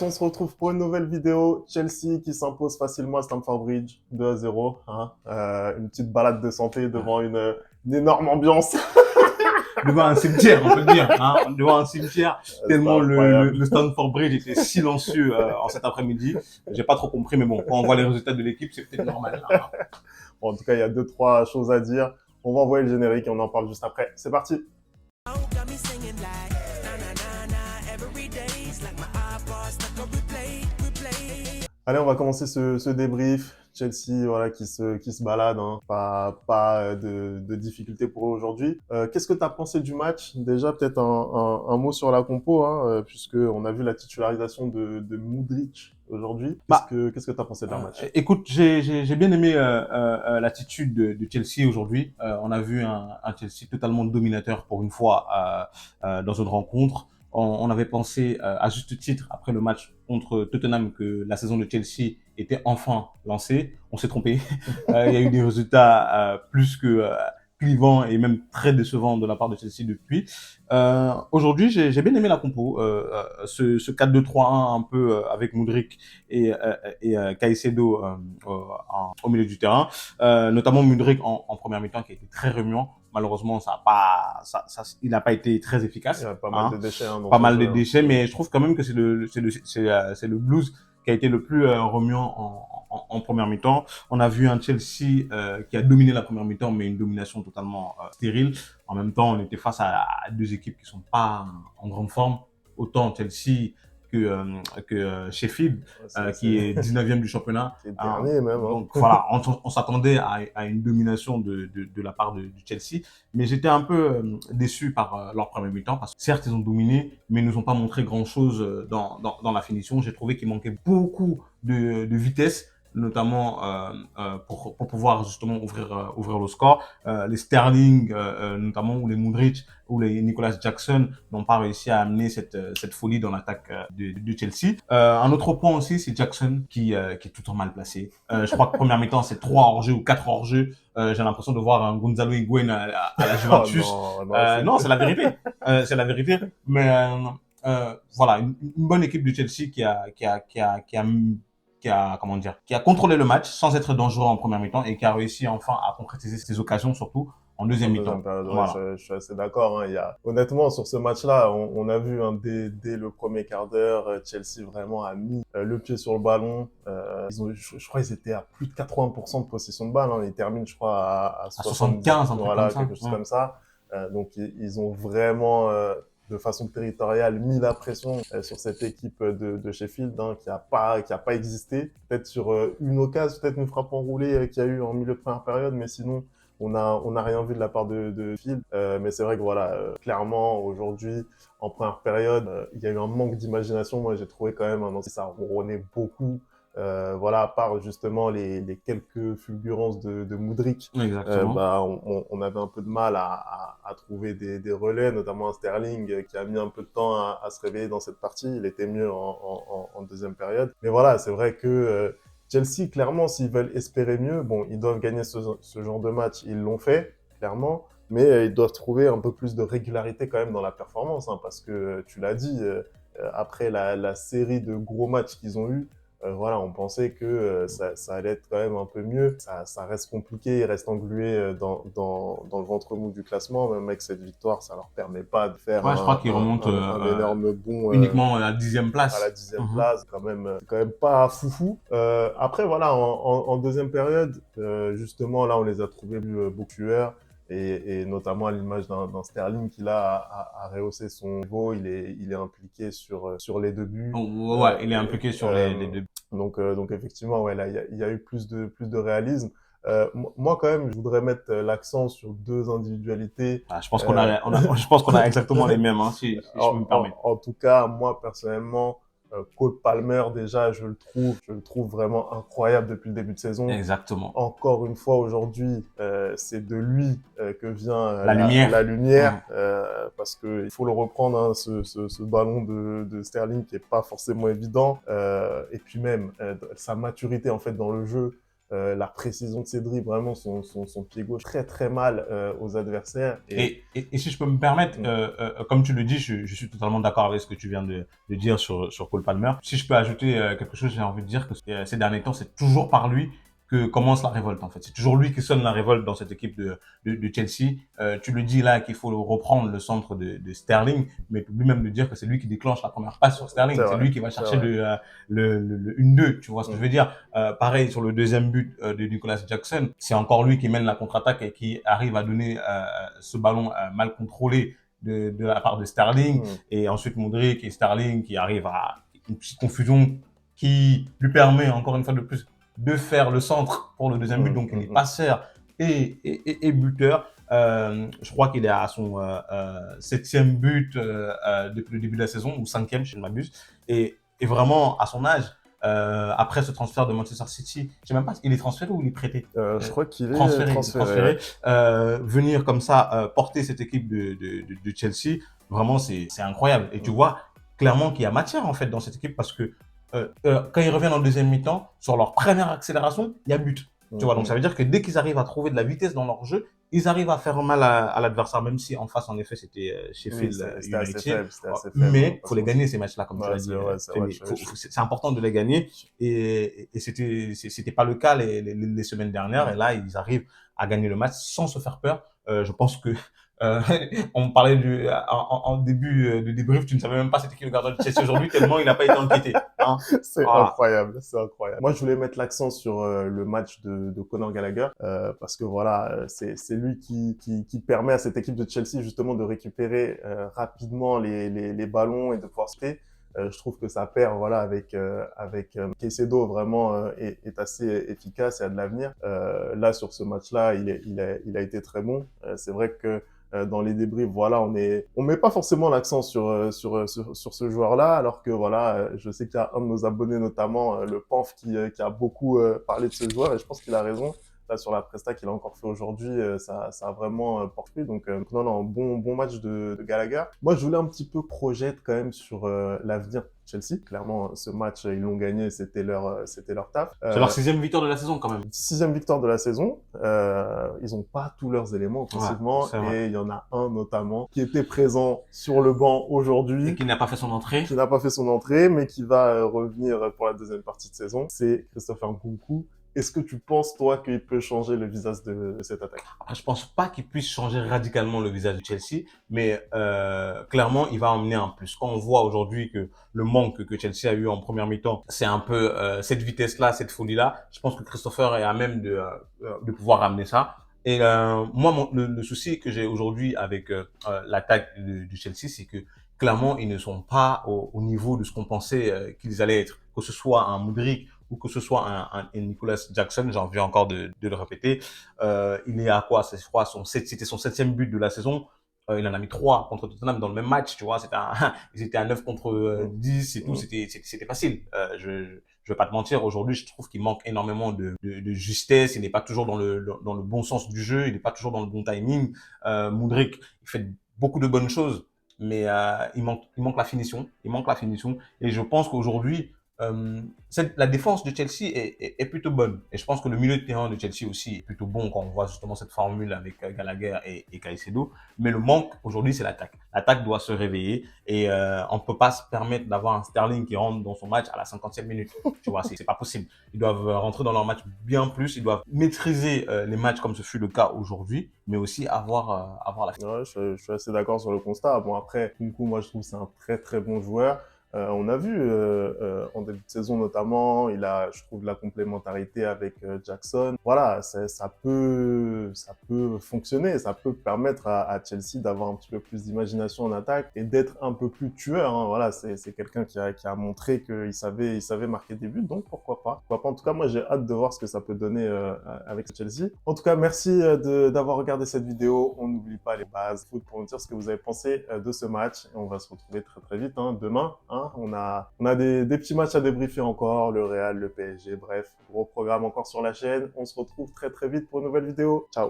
On se retrouve pour une nouvelle vidéo. Chelsea qui s'impose facilement à Stamford Bridge, 2-0. Hein. Une petite balade de santé devant une énorme ambiance. Devant un cimetière, on peut le dire, hein, devant un cimetière, C'est tellement incroyable. le Stamford Bridge était silencieux en cet après-midi. J'ai pas trop compris, mais bon, quand on voit les résultats de l'équipe, c'est peut-être normal. Hein. Bon, en tout cas, il y a deux, trois choses à dire. On va envoyer le générique et on en parle juste après. C'est parti. Allez, on va commencer ce débrief. Chelsea, voilà, qui se balade, hein. Pas de difficultés pour eux aujourd'hui. Qu'est-ce que tu as pensé du match? Déjà, peut-être un mot sur la compo, hein, puisque on a vu la titularisation de Mudryk aujourd'hui. Bah, Qu'est-ce que tu as pensé de leur match? écoute, j'ai bien aimé l'attitude de Chelsea aujourd'hui. On a vu un Chelsea totalement dominateur pour une fois dans une rencontre. On avait pensé à juste titre après le match contre Tottenham que la saison de Chelsea était enfin lancée. On s'est trompé. Il y a eu des résultats plus que clivants et même très décevants de la part de Chelsea depuis. Aujourd'hui, j'ai bien aimé la compo. Ce 4-2-3-1 un peu avec Mudryk et Caicedo au milieu du terrain, notamment Mudryk en première mi-temps qui a été très remuant. Malheureusement, il n'a pas été très Il y efficace. a pas mal Hein. de déchets hein, dans Pas son mal de jeu. Hein. déchets, mais je trouve quand même que c'est le Blues qui a été le plus remuant en première mi-temps. On a vu un Chelsea qui a dominé la première mi-temps, mais une domination totalement stérile. En même temps, on était face à deux équipes qui sont pas en grande forme. Autant Chelsea que Sheffield, qui est 19e du championnat. C'est Hein. dernier même. Hein. Donc voilà, on s'attendait à une domination de la part du Chelsea, mais j'étais un peu déçu par leur premier mi-temps, parce que certes, ils ont dominé, mais ils nous ont pas montré grand-chose dans la finition. J'ai trouvé qu'il manquait beaucoup de vitesse, notamment pour pouvoir justement ouvrir le score. Les Sterling, notamment, ou les Mudryk, ou les Nicolas Jackson n'ont pas réussi à amener cette folie dans l'attaque de Chelsea. Un autre point aussi, c'est Jackson qui est tout le temps mal placé. Je crois que première mi-temps, c'est 3 hors-jeu ou 4 hors-jeu. J'ai l'impression de voir un Gonzalo Higuain à la Oh Juventus. non, non, Non, c'est la vérité. C'est la vérité. Mais voilà, une bonne équipe de Chelsea comment dire, qui a contrôlé le match sans être dangereux en première mi-temps et qui a réussi enfin à concrétiser ses occasions, surtout en en deuxième deuxième mi-temps. période, ouais, Voilà. je suis assez d'accord. Hein. Honnêtement, sur ce match-là, on a vu hein, dès le premier quart d'heure, Chelsea vraiment a mis le pied sur le ballon. Je crois qu'ils étaient à plus de 80% de possession de balle. Hein. Ils terminent, je crois, à À 70, 75, un truc comme voilà, quelque ça. chose comme ça. Donc, ils ont vraiment, de façon territoriale, mis la pression sur cette équipe de Sheffield hein, qui a pas existé. Peut-être sur une occasion, peut-être une frappe enroulée qu'il y a eu en milieu de première période, mais sinon, on n'a rien vu de la part de Phil, mais c'est vrai que voilà, clairement aujourd'hui en première période, il y a eu un manque d'imagination. Moi, j'ai trouvé quand même ça ronronnait beaucoup. Voilà, à part justement les quelques fulgurances de Mudryk, Exactement. bah on avait un peu de mal à trouver des relais, notamment un Sterling qui a mis un peu de temps à se réveiller dans cette partie. Il était mieux en deuxième période. Mais voilà, c'est vrai que Chelsea, clairement, s'ils veulent espérer mieux, bon, ils doivent gagner ce genre de match. Ils l'ont fait, clairement, mais ils doivent trouver un peu plus de régularité quand même dans la performance, hein, parce que tu l'as dit, après la série de gros matchs qu'ils ont eus, voilà, on pensait que ça allait être quand même un peu mieux. Ça reste compliqué, ils restent englués dans le ventre mou du classement. Même avec cette victoire, ça leur permet pas de faire Ouais, je crois qu'il remonte un énorme bond uniquement à la 10e à la place. 10e Mhm. place, quand même pas foufou. Après, voilà, en deuxième période, justement, là, on les a trouvés beaucoup tueurs. Et notamment à l'image d'un Sterling qui là a rehaussé son niveau, il est impliqué sur les deux buts. Oh, ouais, il est impliqué sur les deux. Donc effectivement, ouais, là, il y a eu plus de réalisme. Moi, quand même, je voudrais mettre l'accent sur deux individualités. Ah, je pense Euh, je pense qu'on a exactement les mêmes, hein, si je peux me permettre. en tout cas, moi personnellement, Cole Palmer déjà, je le trouve vraiment incroyable depuis le début de saison. Exactement. Encore une fois aujourd'hui, c'est de lui que vient La la lumière. lumière, Mhm. parce que il faut le reprendre hein, ce ballon de Sterling qui est pas forcément évident, et puis même sa maturité en fait dans le jeu. la précision de ses dribbles, vraiment son pied gauche très très mal aux adversaires. Et si je peux me permettre, Mm. comme tu le dis, je suis totalement d'accord avec ce que tu viens de dire sur Cole Palmer. Si je peux ajouter quelque chose, j'ai envie de dire que ces derniers temps, c'est toujours par lui que commence la révolte, en fait. C'est toujours lui qui sonne la révolte dans cette équipe de Chelsea. Tu le dis là qu'il faut reprendre le centre de Sterling, mais tu oublies même de dire que c'est lui qui déclenche la première passe sur C'est Sterling. C'est vrai, lui qui va c'est chercher vrai. le 1-2, tu vois ce que je Mm. veux dire. Pareil sur le deuxième but de Nicolas Jackson, c'est encore lui qui mène la contre-attaque et qui arrive à donner ce ballon mal contrôlé de la part de Sterling. Mm. Et ensuite Modric et Sterling qui arrivent à une petite confusion qui lui permet encore une fois de plus de faire le centre pour le deuxième but. Mm. Donc il est Mm. passeur et buteur. Je crois qu'il est à son septième but depuis le début de la saison, ou cinquième, si je ne m'abuse. Et vraiment, à son âge, après ce transfert de Manchester City, je sais même pas, il est transféré ou il est prêté. Je crois qu'il est Transféré, transféré, ouais. venir comme ça porter cette équipe de Chelsea, vraiment c'est incroyable. Et tu Mm. vois clairement qu'il y a matière en fait dans cette équipe parce que quand ils reviennent en deuxième mi-temps, sur leur première accélération, il y a but. Tu Mm. vois, donc ça Mm. veut dire que dès qu'ils arrivent à trouver de la vitesse dans leur jeu, ils arrivent à faire mal à l'adversaire, même si en face, en effet, c'était Oui, Sheffield c'était assez United. faible, c'était assez faible, on va Mais pas il faut se les mentir. gagner, ces matchs-là, comme tu Ouais, l'as c'est dit, vrai, c'est vrai. Femi. C'est important de les gagner. Et c'était pas le cas les semaines dernières. Et Mm. là, ils arrivent à gagner le match sans se faire peur. Je pense que euh, on parlait en début de débrief, tu ne savais même pas c'était qui le gardien de Chelsea aujourd'hui, tellement il n'a pas été enquêté. Hein. C'est Voilà. incroyable, c'est incroyable. Moi, je voulais mettre l'accent sur le match de Conor Gallagher parce que voilà, c'est lui qui permet à cette équipe de Chelsea justement de récupérer rapidement les ballons et de pouvoir sauter. Je trouve que sa paire, voilà, avec Caicedo vraiment est assez efficace et a de l'avenir. Là, sur ce match-là, il a été très bon. C'est vrai que dans les débriefs, voilà, on met pas forcément l'accent sur ce joueur-là, alors que voilà, je sais qu'il y a un de nos abonnés notamment, le Panf, qui a beaucoup parlé de ce joueur, et je pense qu'il a raison. Là, sur la presta qu'il a encore fait aujourd'hui, ça a vraiment porté. Donc, non, non, bon match de Gallagher. Moi, je voulais un petit peu projeter quand même sur l'avenir de Chelsea. Clairement, ce match, ils l'ont gagné, c'était leur taf. C'est leur sixième victoire de la saison quand même. Sixième victoire de la saison. Ils n'ont pas tous leurs éléments Ouais, offensivement, c'est vrai. et il y en a un notamment qui était présent sur le banc Et aujourd'hui, qui n'a pas fait son entrée. qui n'a pas fait son entrée, mais qui va revenir pour la deuxième partie de saison. C'est Christopher Nkunku. Est-ce que tu penses, toi, qu'il peut changer le visage de cette attaque? Après, je pense pas qu'il puisse changer radicalement le visage de Chelsea, mais clairement, il va emmener un plus. Quand on voit aujourd'hui que le manque que Chelsea a eu en première mi-temps, c'est un peu cette vitesse-là, cette folie-là, je pense que Christopher est à même de pouvoir ramener ça. Et moi, le souci que j'ai aujourd'hui avec l'attaque du Chelsea, c'est que clairement, ils ne sont pas au niveau de ce qu'on pensait qu'ils allaient être. Que ce soit un Modric ou que ce soit un Nicolas Jackson, j'ai envie encore de le répéter. Il est à quoi? Je crois c'était son septième but de la saison. Il en a mis 3 contre Tottenham dans le même match, tu vois. Ils étaient à 9 contre Mm, 10 et tout. mm, C'était facile. Je vais pas te mentir. Aujourd'hui, je trouve qu'il manque énormément de justesse. Il n'est pas toujours dans le bon sens du jeu. Il n'est pas toujours dans le bon timing. Moudric, il fait beaucoup de bonnes choses, mais il manque la finition. Il manque la finition. Et je pense qu'aujourd'hui, la défense de Chelsea est plutôt bonne. Et je pense que le milieu de terrain de Chelsea aussi est plutôt bon quand on voit justement cette formule avec Gallagher et Caicedo. Mais le manque aujourd'hui, c'est l'attaque. L'attaque doit se réveiller et on ne peut pas se permettre d'avoir un Sterling qui rentre dans son match à la 50e minute. Tu vois, c'est pas possible. Ils doivent rentrer dans leur match bien plus. Ils doivent maîtriser les matchs comme ce fut le cas aujourd'hui, mais aussi avoir la. ouais, je suis assez d'accord sur le constat. Bon, après, Nkunku, moi, je trouve que c'est un très, très bon joueur. On a vu en début de saison notamment, il a, je trouve, de la complémentarité avec Jackson. Voilà, ça peut fonctionner, ça peut permettre à Chelsea d'avoir un petit peu plus d'imagination en attaque et d'être un peu plus tueur. Hein. Voilà, c'est quelqu'un qui a montré qu'il savait marquer des buts, donc pourquoi pas. Pourquoi pas. En tout cas, moi, j'ai hâte de voir ce que ça peut donner avec Chelsea. En tout cas, merci d'avoir regardé cette vidéo. On n'oublie pas les bases foot pour nous dire ce que vous avez pensé de ce match. Et on va se retrouver très très vite demain. On a des petits matchs à débriefer encore, le Real, le PSG, bref, gros programme encore sur la chaîne. On se retrouve très très vite pour une nouvelle vidéo. Ciao.